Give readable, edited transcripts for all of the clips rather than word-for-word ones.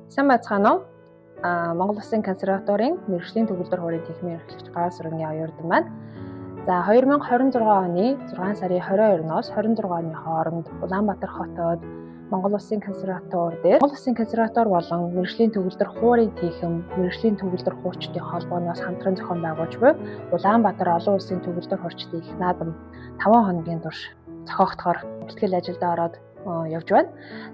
Сайн байцгаана уу? Монгол Улсын консерваторийн мэргэжлийн төгөлдөр хуурийн техникийн эрхлэгч Гаал Сүрэнгийн оюутан байна. За 2026 оны 6 сарын 22-ноос 26 оны хооронд Улаанбаатар хотод Монгол Улсын консерватор дээр Монгол Улсын консерватор болон мэргэжлийн төгөлдөр хуурийн техникийн мэргэжлийн төгөлдөр хуурчдын холбооноос хамтран зохион байгуулж буй Улаанбаатар олон улсын төгөлдөр хуурчдын их наадам 5 хоногийн турш зохиогдохоор бэлтгэл ажилдаа ороод явж байна.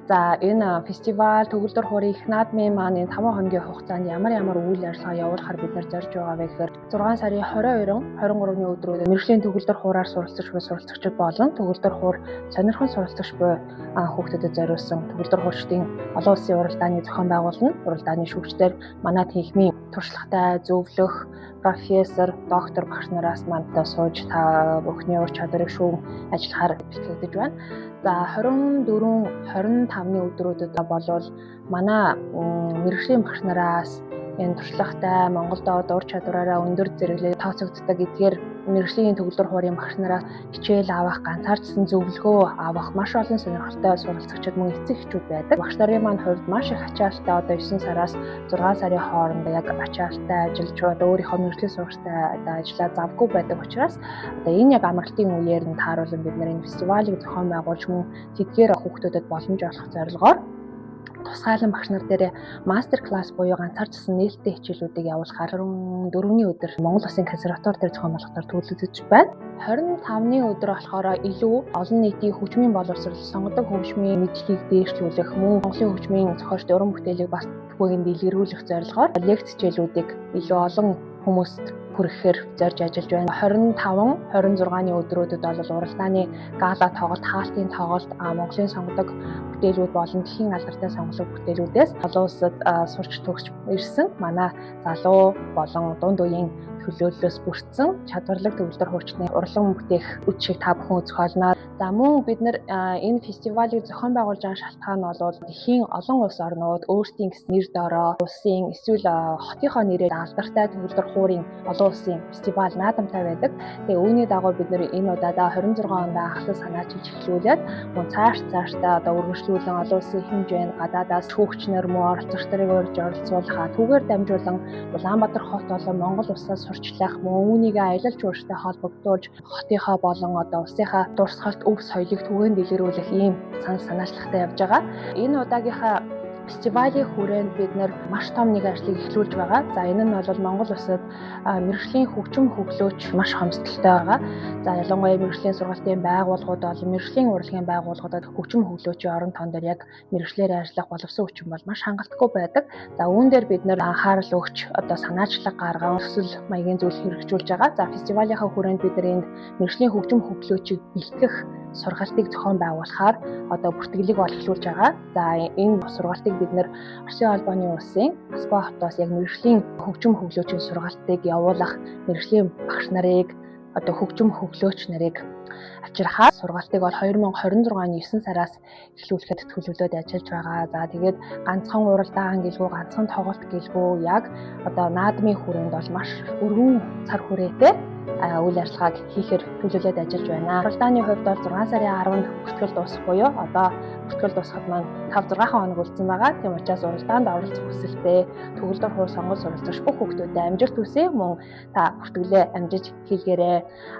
За энэ фестивал төгөлдөр хуурийн их наадмын маань энэ 5 хоногийн хугацаанд ямар үйл ажиллагаа явуулахаар бид нар зорж байгаа вэ гэхээр 6 сарын 22-23-ны өдрүүд мэргэжлийн төгөлдөр хуураар суралцж буй суралцагчид болон төгөлдөр хуур сонирхон суралцагч буй хүүхдэдэд зориулсан төгөлдөр хуурчдын олон улсын уралдааны зохион байгуулна. Уралдааны шүүгчдэр манай техникийн туршлагатай зөвлөх профессор, доктор багш нараас маань сууж та бүхний ур чадварыг шүүн ажиллахаар бэлтгэгдэж байна. За 24-25-ны өдрүүдэд болвол манай мэргэжлийн багш нараас энэ туршлагатай Монголд ур чадвараараа өндөр зэрэглээ тооцогддог эдгээр мэргэжлийн төгөлдөр хуурийн багш нараас хичээл авах, ганцаардсан зөвлөгөө авах маш олон сонирхолтой суралцагчид мөн эцэг эхчүүд байдаг. Багш нарын маань хувьд маш их ачаалттай одоо 9 сараас 6 сарын хооронд яг ачаалттай ажиллаж өөрийнхөө мэргэжлийн сургалттай ажиллаа завгүй байдаг учраас одоо энэ яг амралтын үеэр нь тааруулан бид нар энэ фестивалыг зохион байгуулж мөн тэдгээр хүүхдүүдэд боломж олгох зорилгоор тусгайлан багш нар дээр мастер класс буюу ганцаарчсан нээлттэй хичээлүүдийг явуулахаар 4-ний өдөр Монгол Улсын консерватор дээр зохион байгуулалтаар төлөвлөж байна. 25-ны өдөр болохоор илүү олон нийтийн хөгжмийн боловсрол, сонгодог хөгжмийн мэдлэгийг дээшлүүлэх, мөн Монголын хөгжмийн зохиолч уран бүтээлийг бас түгээн дэлгэрүүлэх зорилгоор лекц хичээлүүдийг илүү олон хүмүүст хүрэхээр зорж ажиллаж байна. 25-26-ны өдрүүдэд бол уралдааны гала тоглолт, хаалтын тоглолт, Монголын сонгодог бүтээлүүд болон дэлхийн алдартай сонголог бүтээлүүдээс олон улсад сурч төгсч ирсэн манай залуу болон дунд үеийн төлөөллөөс бүрдсэн чадварлаг төгөлдөр хуурчны урлан бүтээх үд шиг та бүхэн үзэх болно. За мөн бид нар энэ фестивалыг зохион байгуулж байгаа шалтгаан нь бол дэлхийн олон улс орнууд өөрсдийн нэр дорой улсын эсвэл хотынхоо нэрээр алдартай төгөлдөр хуурийн олон улсын фестивал наадамтай байдаг. Тэгээ үүний дагуу бид нар энэ удаадаа 26 онд анхлан санаачилж эхлүүлээд мөн цаашдаа одоо үргэлжлүүлэн олон улсын хэмжээнд гадаадаас шүүгчнэр мөн оролцогч нарыг урьж оролцуулах түүгээр дамжуулан Улаанбаатар хот болон Монгол улсаас сурчлах мөн үүнийг аялал жуурштай холбогдуулж хотынхоо болон одоо улсынхаа дурсгалт өв соёлыг түгээн дэлгэрүүлэх ийм санаачлагтай явж байгаа. Энэ удаагийнхаа фестивалийн хүрээнд бид нар маш том нэг ажлыг эхлүүлж байгаа. За энэ нь бол Монгол улсад мэргэжлийн хөгжим хөглөөч маш хомсдолтой байгаа. За ялангуяа мэргэжлийн сургалтын байгууллагууд болон мэргэжлийн урлагийн байгууллагуудад хөгжим хөглөөчийн орон тоон дээр яг мэргэжлээр ажиллах боловсон хүчин бол маш хангалтгүй байдаг. За үүн дээр бид нар анхаарал өгч одоо санаачлаг гарган төсөл маягийн зүйл хэрэгжүүлж байгаа. За фестивалийнхаа хүрээнд бид нар энд мэргэжлийн хөгжим хөглөөчийг бэлтгэх сургалтыг зохион байгуулахаар одоо бүртгэлийг эхлүүлж байгаа. За энэ сургалтыг бид нэр Оросын холбооны улсын Москва хотоос яг мэргэжлийн хөгжим хөглөөчийн сургалтыг явуулах мэргэжлийн багш нарыг одоо хөгжим хөглөөч нарыг авчирхаад сургалтыг бол 2026 оны 9 сараас эхлүүлэхэд төлөвлөд ажиллаж байгаа. За тэгээд ганцхан уралдаан гэлгүй ганцхан тоглолт гэлгүй яг одоо наадмын хүрээнд бол маш өргөн цар хүрээтэй үйл ажиллагааг хийхээр төлөвлөд ажиллаж байна. Уралдааны хувьд бол 6 сарын 10-нд бүртгэл дуусах буюу одоо бүртгэл дуусахад маань 5-6 хоног үлдсэн байгаа. Тийм учраас уралдаанд оролцох хүсэлтэй төгөлдөр хуур сонгол суралцагч бүх хүүхдүүдэд амжилт хүсье. Мөн та бүртгэлээ амжиж хийлгээрэй.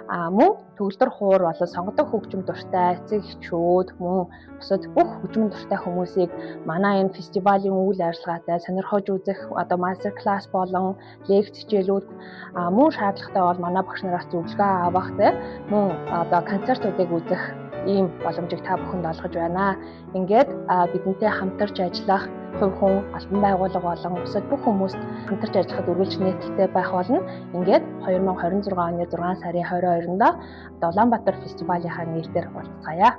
Мөн төгөлдөр хуур болон сонгодог хөгжим дуртай эцэг эхчүүд мөн бусад бүх хөгжим дуртай хүмүүсийг манай энэ фестивалийн үйл ажиллагаатай сонирхож үзэх одоо мастер класс болон лекц хичээлүүд мөн шаардлагатай бол манай багш нараас зөвлөгөө авах мөн одоо концертуудыг үзэх ийм боломжийг та бүхэнд олгож байна. Ингээд бидэнтэй хамтарч ажиллах хувь хүн, албан байгууллага болон бусад бүх хүмүүст хамтарч ажиллахад үргэлж нээлттэй байх болно. Ингээд 2026 оны 6 сарын 22-нд Улаанбаатар фестивалийнхаа нээлтээр уулзцаая.